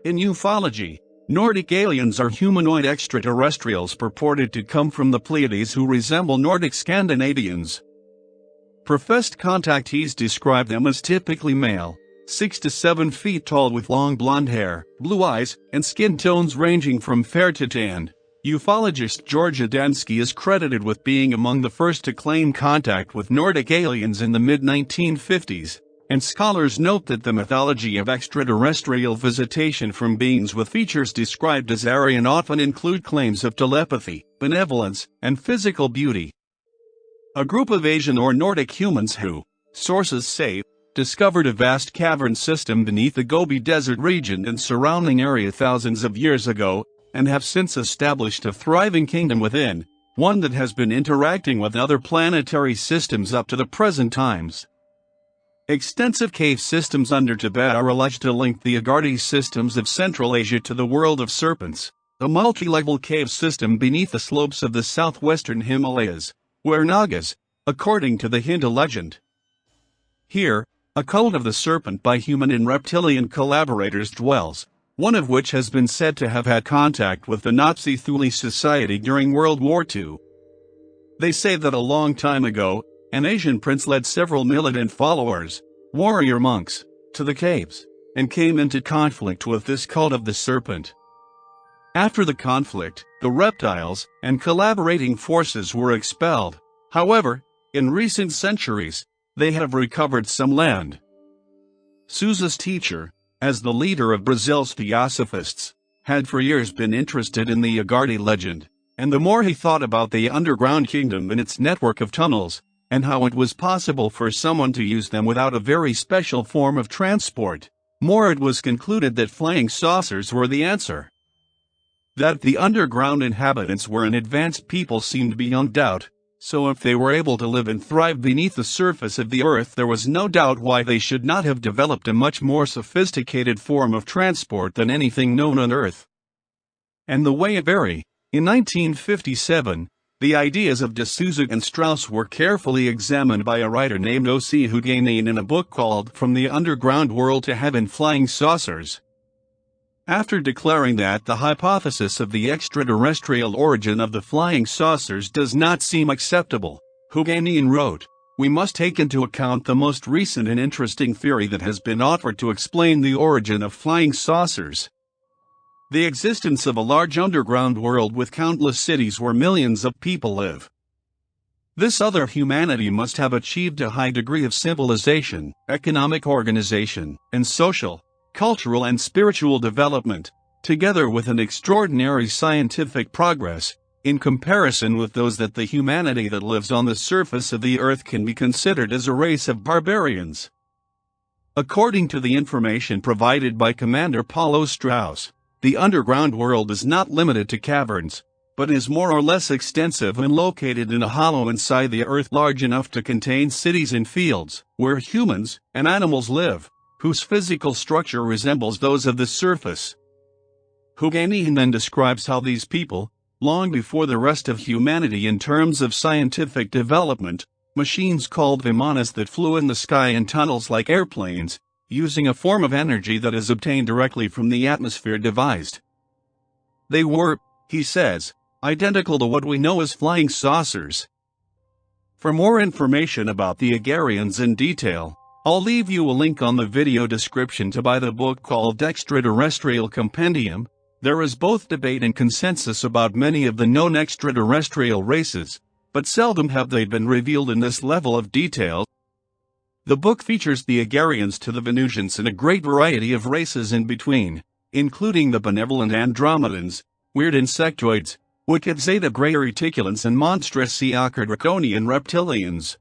In ufology, Nordic aliens are humanoid extraterrestrials purported to come from the Pleiades who resemble Nordic Scandinavians. Professed contactees describe them as typically male, 6 to 7 feet tall with long blonde hair, blue eyes, and skin tones ranging from fair to tan. Ufologist George Adamski is credited with being among the first to claim contact with Nordic aliens in the mid-1950s, and scholars note that the mythology of extraterrestrial visitation from beings with features described as Aryan often include claims of telepathy, benevolence, and physical beauty. A group of Asian or Nordic humans who, sources say, discovered a vast cavern system beneath the Gobi Desert region and surrounding area thousands of years ago, and have since established a thriving kingdom within, one that has been interacting with other planetary systems up to the present times. Extensive cave systems under Tibet are alleged to link the Agharian systems of Central Asia to the world of serpents, a multi-level cave system beneath the slopes of the southwestern Himalayas, where Nagas, according to the Hindu legend. Here, a cult of the serpent by human and reptilian collaborators dwells, one of which has been said to have had contact with the Nazi Thule Society during World War II. They say that a long time ago, an Asian prince led several militant followers, warrior monks, to the caves, and came into conflict with this cult of the serpent. After the conflict, the reptiles and collaborating forces were expelled. However, in recent centuries, they have recovered some land. Souza's teacher, as the leader of Brazil's Theosophists, had for years been interested in the Agharian legend, and the more he thought about the underground kingdom and its network of tunnels, and how it was possible for someone to use them without a very special form of transport, more it was concluded that flying saucers were the answer. That the underground inhabitants were an advanced people seemed beyond doubt, so if they were able to live and thrive beneath the surface of the earth, there was no doubt why they should not have developed a much more sophisticated form of transport than anything known on Earth. And the way it varied. In 1957, the ideas of de Souza and Strauss were carefully examined by a writer named O.C. Huguenin in a book called From the Underground World to Heaven: Flying Saucers. After declaring that the hypothesis of the extraterrestrial origin of the flying saucers does not seem acceptable, Huguenin wrote, "We must take into account the most recent and interesting theory that has been offered to explain the origin of flying saucers. The existence of a large underground world with countless cities where millions of people live. This other humanity must have achieved a high degree of civilization, economic organization, and social, cultural and spiritual development, together with an extraordinary scientific progress, in comparison with those that the humanity that lives on the surface of the earth can be considered as a race of barbarians." According to the information provided by Commander Paulo Strauss, the underground world is not limited to caverns, but is more or less extensive and located in a hollow inside the earth large enough to contain cities and fields, where humans and animals live, whose physical structure resembles those of the surface. Huguenin then describes how these people, long before the rest of humanity in terms of scientific development, machines called vimanas that flew in the sky in tunnels like airplanes, using a form of energy that is obtained directly from the atmosphere devised. They were, he says, identical to what we know as flying saucers. For more information about the Agharians in detail, I'll leave you a link on the video description to buy the book called Extraterrestrial Compendium. There is both debate and consensus about many of the known extraterrestrial races, but seldom have they been revealed in this level of detail. The book features the Agharians to the Venusians and a great variety of races in between, including the benevolent Andromedans, weird insectoids, wicked Zeta Gray reticulans and monstrous Siakar draconian reptilians.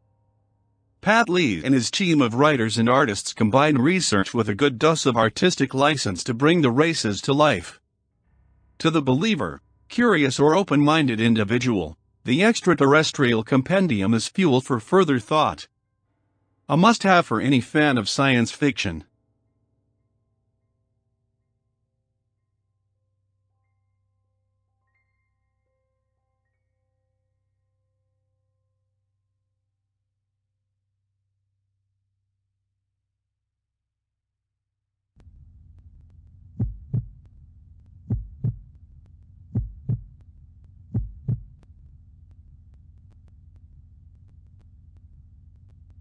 Pat Lee and his team of writers and artists combine research with a good dose of artistic license to bring the races to life. To the believer, curious or open-minded individual, the Extraterrestrial Compendium is fuel for further thought. A must-have for any fan of science fiction.